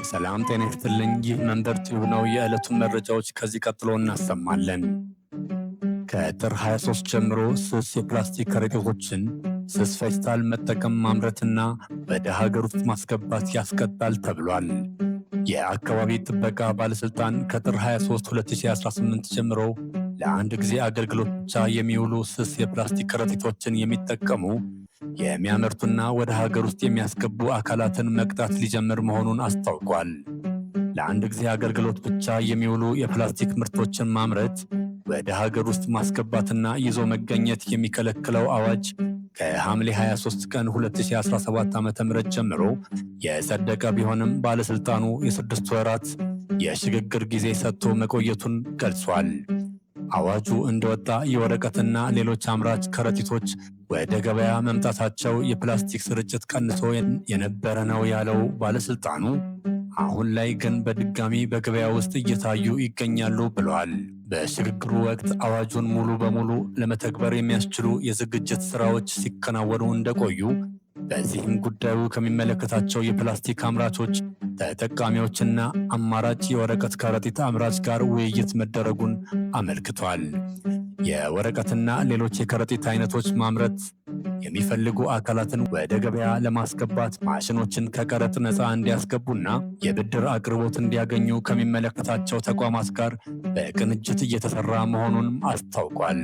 ሰላም ጤና ይስጥልኝ። ይህ መንደር ቲዩብ ነው። የዕለቱን መረጃዎች ከዚህ ቀጥሎ እናሰማለን። ከጥር 23 ጀምሮ ስስ የፕላስቲክ ከረጢቶችን ስስ ፌስታል መጠቀም ማምረትና ወደ ሀገር ውስጥ ማስገባት ያስቀጣል ተብሏል። የአካባቢ ጥበቃ ባለስልጣን ከጥር 23 2018 ጀምሮ ለአንድ ጊዜ አገልግሎት ብቻ የሚውሉ ስስ የፕላስቲክ ከረጢቶችን የሚጠቀሙ የሚያመርቱና ወደ ሀገር ውስጥ የሚያስገቡ አካላትን መቅጣት ሊጀምር መሆኑን አስታውቋል። ለአንድ ጊዜ አገልግሎት ብቻ የሚውሉ የፕላስቲክ ምርቶችን ማምረት፣ ወደ ሀገር ውስጥ ማስገባትና ይዞ መገኘት የሚከለክለው አዋጅ ከሐምሌ 23 ቀን 2017 ዓ.ም ጀምሮ የጸደቀ ቢሆንም ባለስልጣኑ የ6 ወራት የሽግግር ጊዜ ሰጥቶ መቆየቱን ገልጿል። አዋጁ እንደወጣ የወረቀትና ሌሎች አምራች ከረጢቶች ወደ ገበያ መምጣታቸው የፕላስቲክ ስርጭት ቀንሶ የነበረ ነው ያለው ባለስልጣኑ፣ አሁን ላይ ግን በድጋሚ በገበያ ውስጥ እየታዩ ይገኛሉ ብለዋል። በሽግግሩ ወቅት አዋጁን ሙሉ በሙሉ ለመተግበር የሚያስችሉ የዝግጅት ስራዎች ሲከናወኑ እንደቆዩ፣ በዚህም ጉዳዩ ከሚመለከታቸው የፕላስቲክ አምራቾች፣ ተጠቃሚዎችና አማራጭ የወረቀት ከረጢት አምራች ጋር ውይይት መደረጉን አመልክቷል። የወረቀትና ሌሎች የከረጢት አይነቶች ማምረት የሚፈልጉ አካላትን ወደ ገበያ ለማስገባት ማሽኖችን ከቀረጥ ነፃ እንዲያስገቡና የብድር አቅርቦት እንዲያገኙ ከሚመለከታቸው ተቋማት ጋር በቅንጅት እየተሰራ መሆኑን አስታውቋል።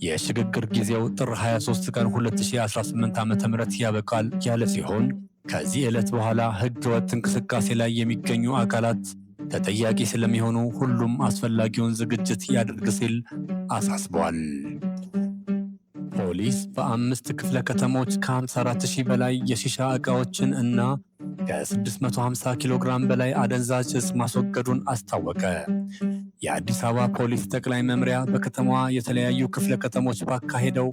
የሽግግር ጊዜው ጥር 23 ቀን 2018 ዓ.ም ያበቃል ያለ ሲሆን ከዚህ ዕለት በኋላ ሕገወጥ እንቅስቃሴ ላይ የሚገኙ አካላት ተጠያቂ ስለሚሆኑ ሁሉም አስፈላጊውን ዝግጅት ያድርግ ሲል አሳስቧል። ፖሊስ በ5 ክፍለ ከተሞች ከ54,000 በላይ የሺሻ ዕቃዎችን እና ከ650 ኪሎ ግራም በላይ አደንዛዥ ዕፅ ማስወገዱን አስታወቀ። የአዲስ አበባ ፖሊስ ጠቅላይ መምሪያ በከተማዋ የተለያዩ ክፍለ ከተሞች ባካሄደው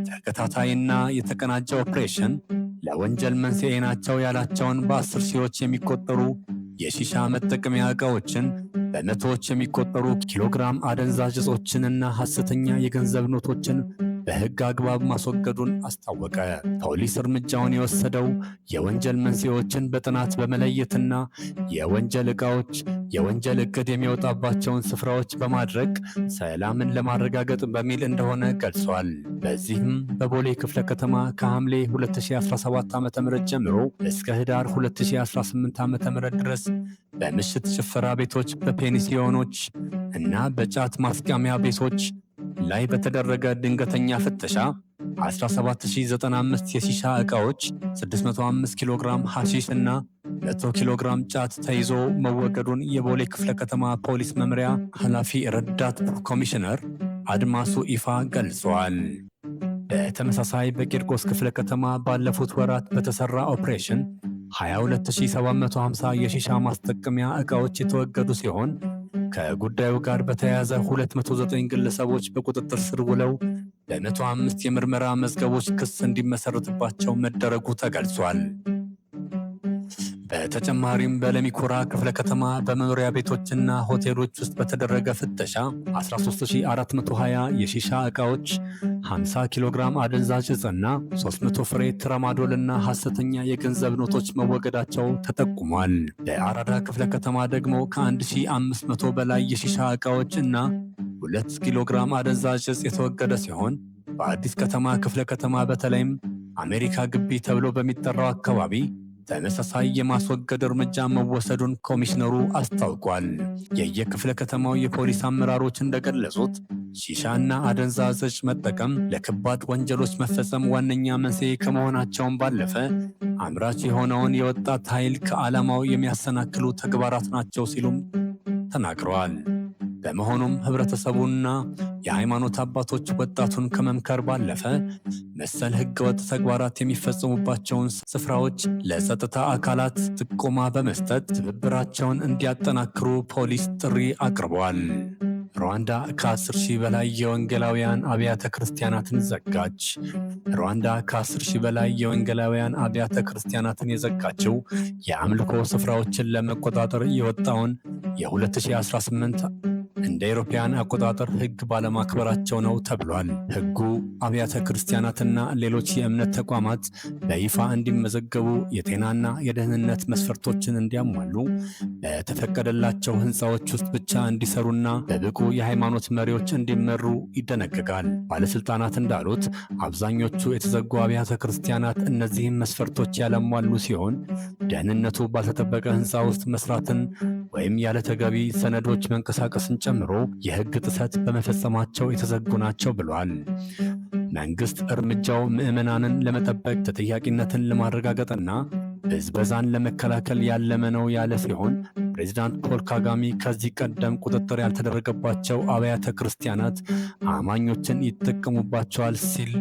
ተከታታይና የተቀናጀ ኦፕሬሽን ለወንጀል መንስኤ ናቸው ያላቸውን በ10 ሺዎች የሚቆጠሩ የሺሻ መጠቀሚያ ዕቃዎችን፣ በመቶዎች የሚቆጠሩ ኪሎግራም አደንዛዥ ዕፆችንና ሐሰተኛ የገንዘብ ኖቶችን በሕግ አግባብ ማስወገዱን አስታወቀ። ፖሊስ እርምጃውን የወሰደው የወንጀል መንስኤዎችን በጥናት በመለየትና የወንጀል ዕቃዎች የወንጀል ዕቅድ የሚወጣባቸውን ስፍራዎች በማድረግ ሰላምን ለማረጋገጥ በሚል እንደሆነ ገልጿል። በዚህም በቦሌ ክፍለ ከተማ ከሐምሌ 2017 ዓ.ም ጀምሮ እስከ ህዳር 2018 ዓ.ም ድረስ በምሽት ጭፈራ ቤቶች፣ በፔንሲዮኖች እና በጫት ማስቃሚያ ቤቶች ላይ በተደረገ ድንገተኛ ፍተሻ 17095 የሺሻ ዕቃዎች፣ 605 ኪሎ ግራም ሐሺሽ እና 100 ኪሎ ግራም ጫት ተይዞ መወገዱን የቦሌ ክፍለ ከተማ ፖሊስ መምሪያ ኃላፊ ረዳት ኮሚሽነር አድማሱ ኢፋ ገልጸዋል። በተመሳሳይ በቂርቆስ ክፍለ ከተማ ባለፉት ወራት በተሰራ ኦፕሬሽን 22750 የሺሻ ማስጠቀሚያ ዕቃዎች የተወገዱ ሲሆን ከጉዳዩ ጋር በተያያዘ 209 ግለሰቦች በቁጥጥር ስር ውለው በ105 የምርመራ መዝገቦች ክስ እንዲመሰረትባቸው መደረጉ ተገልጿል። በተጨማሪም በለሚኩራ ክፍለ ከተማ በመኖሪያ ቤቶችና ሆቴሎች ውስጥ በተደረገ ፍተሻ 13420 የሺሻ ዕቃዎች፣ 50 ኪሎ ግራም አደንዛዥ ዕፅና 300 ፍሬ ትራማዶልና ሐሰተኛ የገንዘብ ኖቶች መወገዳቸው ተጠቁሟል። በአራዳ ክፍለ ከተማ ደግሞ ከ1500 በላይ የሺሻ ዕቃዎች እና 2 ኪሎ ግራም አደንዛዥ ዕፅ የተወገደ ሲሆን በአዲስ ከተማ ክፍለ ከተማ በተለይም አሜሪካ ግቢ ተብሎ በሚጠራው አካባቢ ተመሳሳይ የማስወገድ እርምጃ መወሰዱን ኮሚሽነሩ አስታውቋል። የየክፍለ ከተማው የፖሊስ አመራሮች እንደገለጹት ሺሻና አደንዛዥ ዕፅ መጠቀም ለከባድ ወንጀሎች መፈጸም ዋነኛ መንስኤ ከመሆናቸውም ባለፈ አምራች የሆነውን የወጣት ኃይል ከዓላማው የሚያሰናክሉ ተግባራት ናቸው ሲሉም ተናግረዋል። በመሆኑም ህብረተሰቡና የሃይማኖት አባቶች ወጣቱን ከመምከር ባለፈ መሰል ህገወጥ ተግባራት የሚፈጸሙባቸውን ስፍራዎች ለጸጥታ አካላት ጥቆማ በመስጠት ትብብራቸውን እንዲያጠናክሩ ፖሊስ ጥሪ አቅርበዋል። ሩዋንዳ ከ10,000 በላይ የወንጌላውያን አብያተ ክርስቲያናትን ዘጋች። ሩዋንዳ ከ10,000 በላይ የወንጌላውያን አብያተ ክርስቲያናትን የዘጋችው የአምልኮ ስፍራዎችን ለመቆጣጠር የወጣውን የ2018 እንደ አውሮፓውያን አቆጣጠር ሕግ ባለማክበራቸው ነው ተብሏል። ሕጉ አብያተ ክርስቲያናትና ሌሎች የእምነት ተቋማት በይፋ እንዲመዘገቡ፣ የጤናና የደህንነት መስፈርቶችን እንዲያሟሉ፣ በተፈቀደላቸው ሕንፃዎች ውስጥ ብቻ እንዲሰሩና በብቁ የሃይማኖት መሪዎች እንዲመሩ ይደነግጋል። ባለስልጣናት እንዳሉት አብዛኞቹ የተዘጉ አብያተ ክርስቲያናት እነዚህም መስፈርቶች ያለሟሉ ሲሆን ደህንነቱ ባልተጠበቀ ሕንፃ ውስጥ መስራትን ወይም ያለ ተገቢ ሰነዶች መንቀሳቀስን ጨምሮ የሕግ ጥሰት በመፈጸማቸው የተዘጉ ናቸው ብሏል። መንግስት እርምጃው ምዕመናንን ለመጠበቅ ተጠያቂነትን ለማረጋገጥና ብዝበዛን ለመከላከል ያለመ ነው ያለ ሲሆን ፕሬዚዳንት ፖል ካጋሜ ከዚህ ቀደም ቁጥጥር ያልተደረገባቸው አብያተ ክርስቲያናት አማኞችን ይጠቀሙባቸዋል ሲል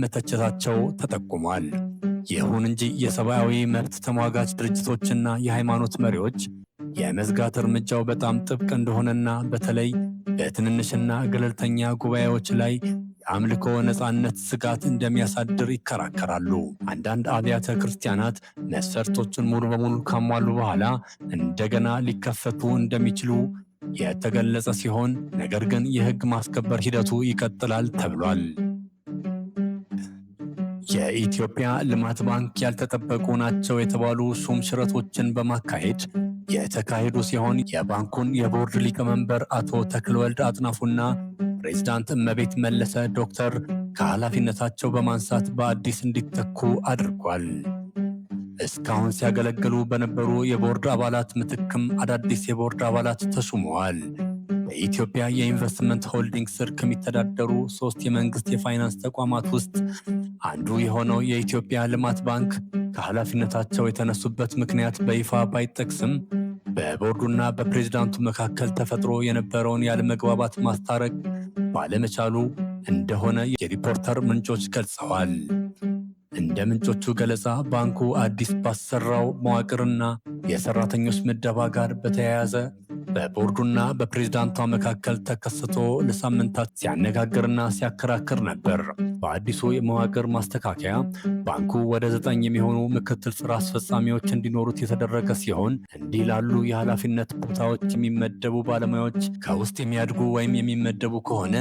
መተቸታቸው ተጠቁሟል። ይሁን እንጂ የሰብአዊ መብት ተሟጋች ድርጅቶችና የሃይማኖት መሪዎች የመዝጋት እርምጃው በጣም ጥብቅ እንደሆነና በተለይ በትንንሽና ገለልተኛ ጉባኤዎች ላይ የአምልኮ ነጻነት ስጋት እንደሚያሳድር ይከራከራሉ። አንዳንድ አብያተ ክርስቲያናት መስፈርቶችን ሙሉ በሙሉ ካሟሉ በኋላ እንደገና ሊከፈቱ እንደሚችሉ የተገለጸ ሲሆን ነገር ግን የሕግ ማስከበር ሂደቱ ይቀጥላል ተብሏል። የኢትዮጵያ ልማት ባንክ ያልተጠበቁ ናቸው የተባሉ ሹም ሽረቶችን በማካሄድ የተካሄዱ ሲሆን የባንኩን የቦርድ ሊቀመንበር አቶ ተክለወልድ አጥናፉና ፕሬዝዳንት እመቤት መለሰ ዶክተር ከኃላፊነታቸው በማንሳት በአዲስ እንዲተኩ አድርጓል። እስካሁን ሲያገለግሉ በነበሩ የቦርድ አባላት ምትክም አዳዲስ የቦርድ አባላት ተሹመዋል። በኢትዮጵያ የኢንቨስትመንት ሆልዲንግ ስር ከሚተዳደሩ 3 የመንግስት የፋይናንስ ተቋማት ውስጥ አንዱ የሆነው የኢትዮጵያ ልማት ባንክ ከኃላፊነታቸው የተነሱበት ምክንያት በይፋ ባይጠቅስም በቦርዱና በፕሬዝዳንቱ መካከል ተፈጥሮ የነበረውን ያለመግባባት ማስታረቅ ባለመቻሉ እንደሆነ የሪፖርተር ምንጮች ገልጸዋል። እንደ ምንጮቹ ገለጻ ባንኩ አዲስ ባሰራው መዋቅርና የሰራተኞች ምደባ ጋር በተያያዘ በቦርዱና በፕሬዝዳንቷ መካከል ተከስቶ ለሳምንታት ሲያነጋግርና ሲያከራክር ነበር። በአዲሱ የመዋቅር ማስተካከያ ባንኩ ወደ 9 የሚሆኑ ምክትል ስራ አስፈጻሚዎች እንዲኖሩት የተደረገ ሲሆን እንዲህ ላሉ የኃላፊነት ቦታዎች የሚመደቡ ባለሙያዎች ከውስጥ የሚያድጉ ወይም የሚመደቡ ከሆነ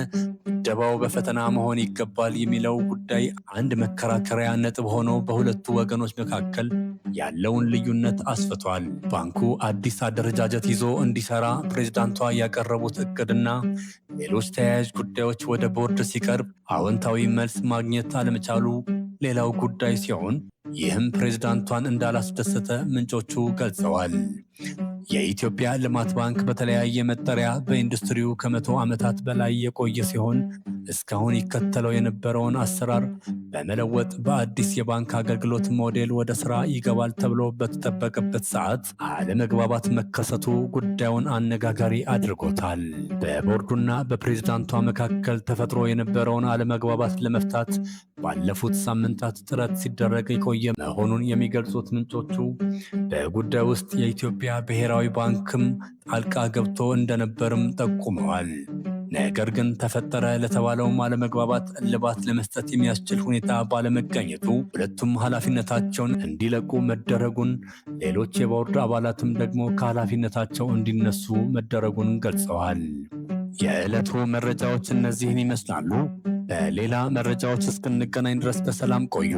ምደባው በፈተና መሆን ይገባል የሚለው ጉዳይ አንድ መከራከሪያ ነጥብ ሆኖ በሁለቱ ወገኖች መካከል ያለውን ልዩነት አስፍቷል። ባንኩ አዲስ አደረጃጀት ይዞ እንዲሰራ ፕሬዝዳንቷ ያቀረቡት እቅድና ሌሎች ተያያዥ ጉዳዮች ወደ ቦርድ ሲቀርብ አዎንታዊ መልስ ማግኘት አለመቻሉ ሌላው ጉዳይ ሲሆን ይህም ፕሬዝዳንቷን እንዳላስደሰተ ምንጮቹ ገልጸዋል። የኢትዮጵያ ልማት ባንክ በተለያየ መጠሪያ በኢንዱስትሪው ከ100 ዓመታት በላይ የቆየ ሲሆን እስካሁን ይከተለው የነበረውን አሰራር በመለወጥ በአዲስ የባንክ አገልግሎት ሞዴል ወደ ሥራ ይገባል ተብሎ በተጠበቀበት ሰዓት አለመግባባት መከሰቱ ጉዳዩን አነጋጋሪ አድርጎታል። በቦርዱና በፕሬዝዳንቷ መካከል ተፈጥሮ የነበረውን አለመግባባት ለመፍታት ባለፉት ሳምንታት ጥረት ሲደረግ የቆየ መሆኑን የሚገልጹት ምንጮቹ በጉዳዩ ውስጥ የኢትዮጵያ ብሔራዊ ባንክም ጣልቃ ገብቶ እንደነበርም ጠቁመዋል። ነገር ግን ተፈጠረ ለተባለውም አለመግባባት እልባት ለመስጠት የሚያስችል ሁኔታ ባለመገኘቱ ሁለቱም ኃላፊነታቸውን እንዲለቁ መደረጉን፣ ሌሎች የቦርድ አባላትም ደግሞ ከኃላፊነታቸው እንዲነሱ መደረጉን ገልጸዋል። የዕለቱ መረጃዎች እነዚህን ይመስላሉ። በሌላ መረጃዎች እስክንገናኝ ድረስ በሰላም ቆዩ።